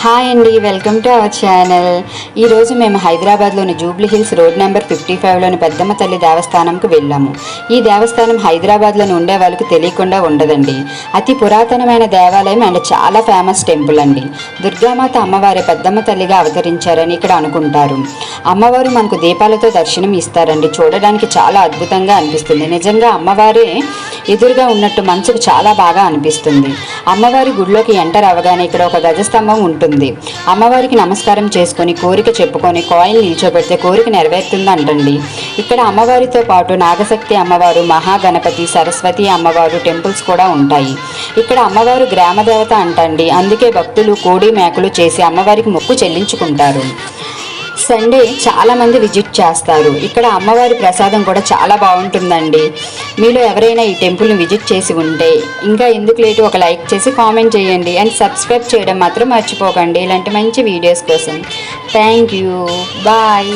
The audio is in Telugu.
హాయ్ అండి, వెల్కమ్ టు అవర్ ఛానల్. ఈరోజు మేము హైదరాబాద్లోని జూబ్లీ హిల్స్ రోడ్ నెంబర్ 55లోని పెద్దమ్మ తల్లి దేవస్థానంకు వెళ్ళాము. ఈ దేవస్థానం హైదరాబాద్లోని ఉండే వాళ్ళకి తెలియకుండా ఉండదండి. అతి పురాతనమైన దేవాలయం అండ్ చాలా ఫేమస్ టెంపుల్ అండి. దుర్గామాత అమ్మవారి పెద్దమ్మ తల్లిగా అవతరించారని ఇక్కడ అనుకుంటారు. అమ్మవారు మనకు దీపాలతో దర్శనం ఇస్తారండి. చూడడానికి చాలా అద్భుతంగా అనిపిస్తుంది. నిజంగా అమ్మవారే ఎదురుగా ఉన్నట్టు మనసుకు చాలా బాగా అనిపిస్తుంది. అమ్మవారి గుడిలోకి ఎంటర్ అవ్వగానే ఇక్కడ ఒక గజస్తంభం ఉంటుంది. అమ్మవారికి నమస్కారం చేసుకొని కోరిక చెప్పుకొని కాయిన్ నిల్చోబెడితే కోరిక నెరవేరుతుందంటండి. ఇక్కడ అమ్మవారితో పాటు నాగశక్తి అమ్మవారు, మహాగణపతి, సరస్వతి అమ్మవారు టెంపుల్స్ కూడా ఉంటాయి. ఇక్కడ అమ్మవారు గ్రామదేవత అంటండి. అందుకే భక్తులు కోడి మేకలు చేసి అమ్మవారికి మొక్కు చెల్లించుకుంటారు. సండే చాలామంది విజిట్ చేస్తారు. ఇక్కడ అమ్మవారి ప్రసాదం కూడా చాలా బాగుంటుందండి. మీలో ఎవరైనా ఈ టెంపుల్ని విజిట్ చేసి ఉంటే ఇంకా ఎందుకు లేటు ఒక లైక్ చేసి కామెంట్ చేయండి అండ్ సబ్స్క్రైబ్ చేయడం మాత్రం మర్చిపోకండి ఇలాంటి మంచి వీడియోస్ కోసం. Thank you, bye.